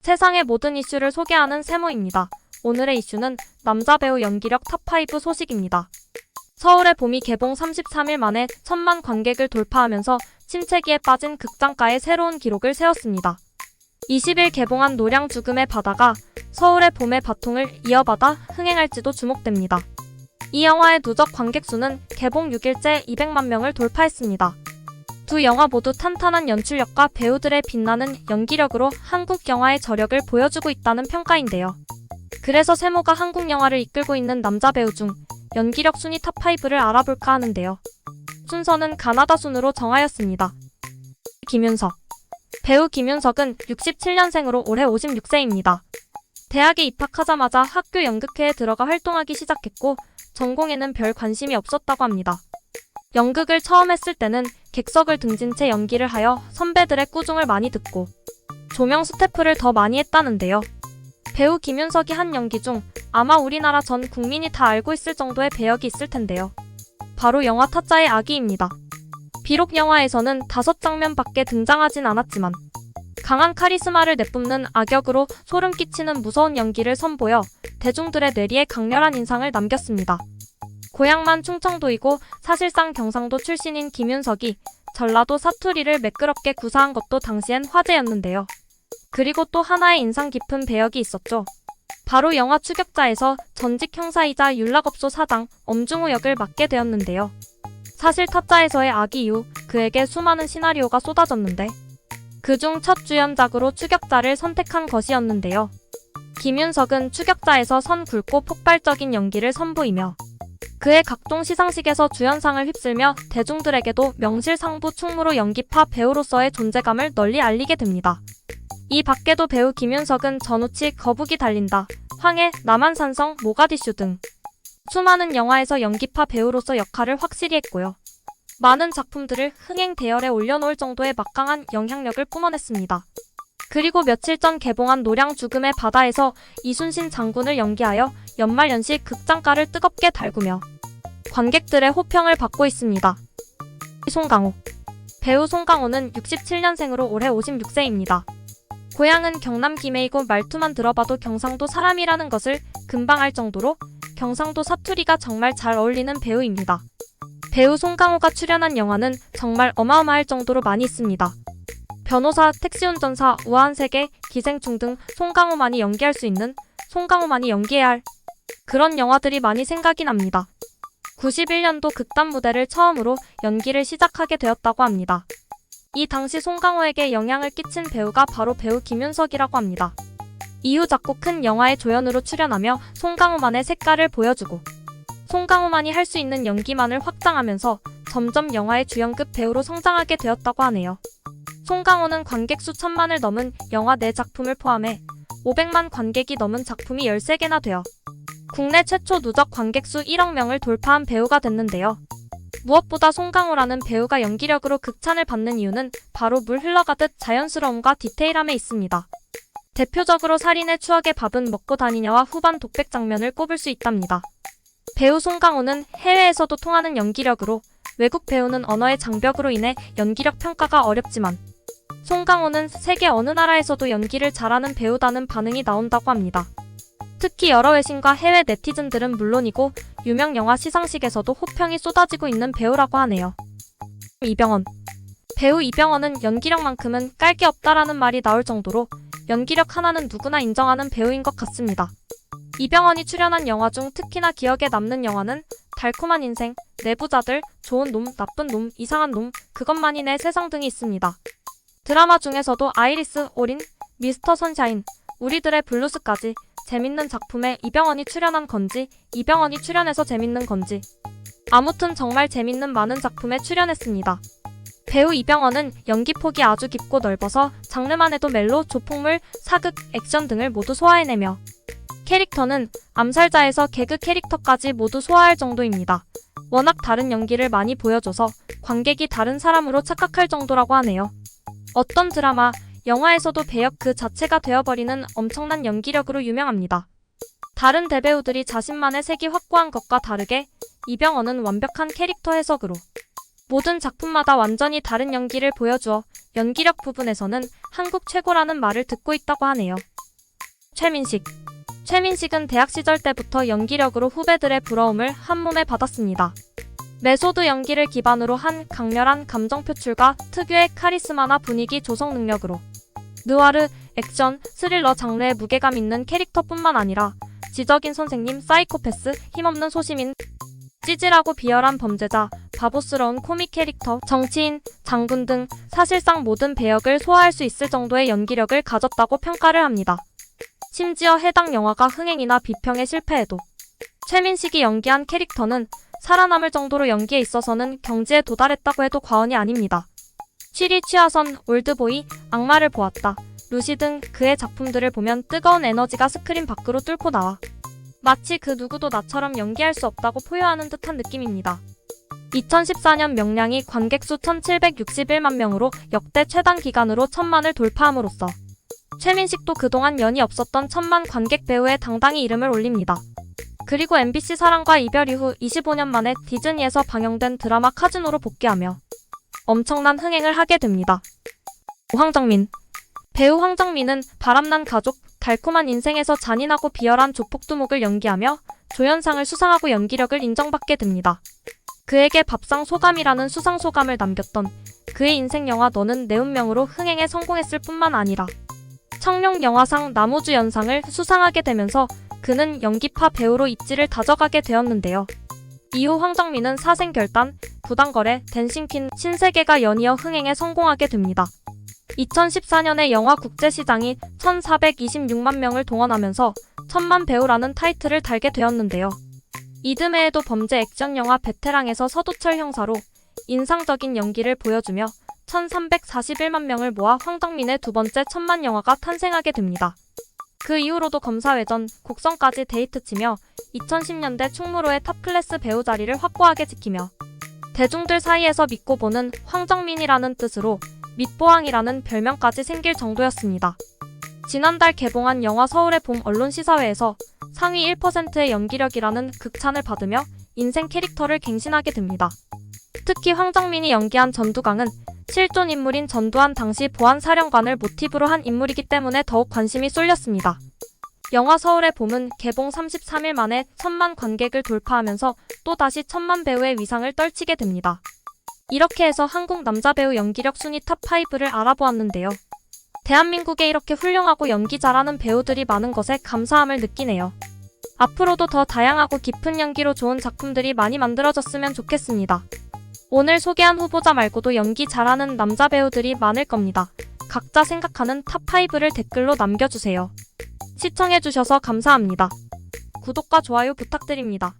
세상의 모든 이슈를 소개하는 세모입니다. 오늘의 이슈는 남자 배우 연기력 탑5 소식입니다. 서울의 봄이 개봉 33일 만에 1000만 관객을 돌파하면서 침체기에 빠진 극장가의 새로운 기록을 세웠습니다. 20일 개봉한 노량 죽음의 바다가 서울의 봄의 바통을 이어받아 흥행할지도 주목됩니다. 이 영화의 누적 관객 수는 개봉 6일째 200만 명을 돌파했습니다. 두 영화 모두 탄탄한 연출력과 배우들의 빛나는 연기력으로 한국 영화의 저력을 보여주고 있다는 평가인데요. 그래서 세모가 한국 영화를 이끌고 있는 남자 배우 중 연기력 순위 탑5를 알아볼까 하는데요. 순서는 가나다 순으로 정하였습니다. 김윤석. 배우 김윤석은 67년생으로 올해 56세입니다. 대학에 입학하자마자 학교 연극회에 들어가 활동하기 시작했고 전공에는 별 관심이 없었다고 합니다. 연극을 처음 했을 때는 객석을 등진 채 연기를 하여 선배들의 꾸중을 많이 듣고 조명 스태프를 더 많이 했다는데요. 배우 김윤석이 한 연기 중 아마 우리나라 전 국민이 다 알고 있을 정도의 배역이 있을 텐데요. 바로 영화 타짜의 아기입니다. 비록 영화에서는 5장면밖에 등장하진 않았지만 강한 카리스마를 내뿜는 악역으로 소름 끼치는 무서운 연기를 선보여 대중들의 뇌리에 강렬한 인상을 남겼습니다. 고향만 충청도이고 사실상 경상도 출신인 김윤석이 전라도 사투리를 매끄럽게 구사한 것도 당시엔 화제였는데요. 그리고 또 하나의 인상 깊은 배역이 있었죠. 바로 영화 추격자에서 전직 형사이자 윤락업소 사장 엄중우 역을 맡게 되었는데요. 사실 타짜에서의 아기 이후 그에게 수많은 시나리오가 쏟아졌는데 그중 첫 주연작으로 추격자를 선택한 것이었는데요. 김윤석은 추격자에서 선 굵고 폭발적인 연기를 선보이며 그의 각종 시상식에서 주연상을 휩쓸며 대중들에게도 명실상부 충무로 연기파 배우로서의 존재감을 널리 알리게 됩니다. 이 밖에도 배우 김윤석은 전우치 거북이 달린다, 황해, 남한산성, 모가디슈 등 수많은 영화에서 연기파 배우로서 역할을 확실히 했고요. 많은 작품들을 흥행 대열에 올려놓을 정도의 막강한 영향력을 뿜어냈습니다. 그리고 며칠 전 개봉한 노량 죽음의 바다에서 이순신 장군을 연기하여 연말연시 극장가를 뜨겁게 달구며 관객들의 호평을 받고 있습니다. 송강호. 배우 송강호는 67년생으로 올해 56세입니다. 고향은 경남 김해이고 말투만 들어봐도 경상도 사람이라는 것을 금방 알 정도로 경상도 사투리가 정말 잘 어울리는 배우입니다. 배우 송강호가 출연한 영화는 정말 어마어마할 정도로 많이 있습니다. 변호사, 택시운전사, 우아한 세계, 기생충 등 송강호만이 연기할 수 있는, 송강호만이 연기해야 할 그런 영화들이 많이 생각이 납니다. 91년도 극단 무대를 처음으로 연기를 시작하게 되었다고 합니다. 이 당시 송강호에게 영향을 끼친 배우가 바로 배우 김윤석이라고 합니다. 이후 작고 큰 영화의 조연으로 출연하며 송강호만의 색깔을 보여주고 송강호만이 할 수 있는 연기만을 확장하면서 점점 영화의 주연급 배우로 성장하게 되었다고 하네요. 송강호는 관객 수 1000만을 넘은 영화 4작품을 포함해 500만 관객이 넘은 작품이 13개나 되어 국내 최초 누적 관객 수 1억 명을 돌파한 배우가 됐는데요. 무엇보다 송강호라는 배우가 연기력으로 극찬을 받는 이유는 바로 물 흘러가듯 자연스러움과 디테일함에 있습니다. 대표적으로 살인의 추억의 밥은 먹고 다니냐와 후반 독백 장면을 꼽을 수 있답니다. 배우 송강호는 해외에서도 통하는 연기력으로 외국 배우는 언어의 장벽으로 인해 연기력 평가가 어렵지만 송강호는 세계 어느 나라에서도 연기를 잘하는 배우다는 반응이 나온다고 합니다. 특히 여러 외신과 해외 네티즌들은 물론이고 유명 영화 시상식에서도 호평이 쏟아지고 있는 배우라고 하네요. 이병헌. 배우 이병헌은 연기력만큼은 깔 게 없다라는 말이 나올 정도로 연기력 하나는 누구나 인정하는 배우인 것 같습니다. 이병헌이 출연한 영화 중 특히나 기억에 남는 영화는 달콤한 인생, 내부자들, 좋은 놈, 나쁜 놈, 이상한 놈, 그것만이 내 세상 등이 있습니다. 드라마 중에서도 아이리스, 올인, 미스터 선샤인, 우리들의 블루스까지 재밌는 작품에 이병헌이 출연한 건지 이병헌이 출연해서 재밌는 건지 아무튼 정말 재밌는 많은 작품에 출연했습니다. 배우 이병헌은 연기 폭이 아주 깊고 넓어서 장르만 해도 멜로, 조폭물, 사극, 액션 등을 모두 소화해내며 캐릭터는 암살자에서 개그 캐릭터까지 모두 소화할 정도입니다. 워낙 다른 연기를 많이 보여줘서 관객이 다른 사람으로 착각할 정도라고 하네요. 어떤 드라마, 영화에서도 배역 그 자체가 되어버리는 엄청난 연기력으로 유명합니다. 다른 대배우들이 자신만의 색이 확고한 것과 다르게 이병헌은 완벽한 캐릭터 해석으로 모든 작품마다 완전히 다른 연기를 보여주어 연기력 부분에서는 한국 최고라는 말을 듣고 있다고 하네요. 최민식. 최민식은 대학 시절 때부터 연기력으로 후배들의 부러움을 한몸에 받았습니다. 메소드 연기를 기반으로 한 강렬한 감정 표출과 특유의 카리스마나 분위기 조성 능력으로 느와르, 액션, 스릴러 장르의 무게감 있는 캐릭터뿐만 아니라 지적인 선생님, 사이코패스, 힘없는 소시민, 찌질하고 비열한 범죄자, 바보스러운 코믹 캐릭터, 정치인, 장군 등 사실상 모든 배역을 소화할 수 있을 정도의 연기력을 가졌다고 평가를 합니다. 심지어 해당 영화가 흥행이나 비평에 실패해도 최민식이 연기한 캐릭터는 살아남을 정도로 연기에 있어서는 경지에 도달했다고 해도 과언이 아닙니다. 취리 취하선, 올드보이, 악마를 보았다, 루시 등 그의 작품들을 보면 뜨거운 에너지가 스크린 밖으로 뚫고 나와 마치 그 누구도 나처럼 연기할 수 없다고 포효하는 듯한 느낌입니다. 2014년 명량이 관객 수 1761만 명으로 역대 최단 기간으로 1000만을 돌파함으로써 최민식도 그동안 연이 없었던 1000만 관객 배우에 당당히 이름을 올립니다. 그리고 MBC 사랑과 이별 이후 25년 만에 디즈니에서 방영된 드라마 카지노로 복귀하며 엄청난 흥행을 하게 됩니다. 황정민. 배우 황정민은 바람난 가족, 달콤한 인생에서 잔인하고 비열한 조폭두목을 연기하며 조연상을 수상하고 연기력을 인정받게 됩니다. 그에게 밥상 소감이라는 수상소감을 남겼던 그의 인생 영화 너는 내 운명으로 흥행에 성공했을 뿐만 아니라 청룡 영화상 나무주 연상을 수상하게 되면서 그는 연기파 배우로 입지를 다져가게 되었는데요. 이후 황정민은 사생결단, 부당거래, 댄싱퀸, 신세계가 연이어 흥행에 성공하게 됩니다. 2014년에 영화 국제시장이 1426만 명을 동원하면서 1000만 배우라는 타이틀을 달게 되었는데요. 이듬해에도 범죄 액션 영화 베테랑에서 서도철 형사로 인상적인 연기를 보여주며 1341만 명을 모아 황정민의 두 번째 1000만 영화가 탄생하게 됩니다. 그 이후로도 검사회전, 곡성까지 데이트치며 2010년대 충무로의 탑클래스 배우 자리를 확고하게 지키며 대중들 사이에서 믿고 보는 황정민이라는 뜻으로 밑보항이라는 별명까지 생길 정도였습니다. 지난달 개봉한 영화 서울의 봄 언론시사회에서 상위 1%의 연기력이라는 극찬을 받으며 인생 캐릭터를 갱신하게 됩니다. 특히 황정민이 연기한 전두광은 실존 인물인 전두환 당시 보안사령관을 모티브로 한 인물이기 때문에 더욱 관심이 쏠렸습니다. 영화 서울의 봄은 개봉 33일 만에 1000만 관객을 돌파하면서 또다시 1000만 배우의 위상을 떨치게 됩니다. 이렇게 해서 한국 남자 배우 연기력 순위 탑5를 알아보았는데요. 대한민국에 이렇게 훌륭하고 연기 잘하는 배우들이 많은 것에 감사함을 느끼네요. 앞으로도 더 다양하고 깊은 연기로 좋은 작품들이 많이 만들어졌으면 좋겠습니다. 오늘 소개한 후보자 말고도 연기 잘하는 남자 배우들이 많을 겁니다. 각자 생각하는 탑5를 댓글로 남겨주세요. 시청해주셔서 감사합니다. 구독과 좋아요 부탁드립니다.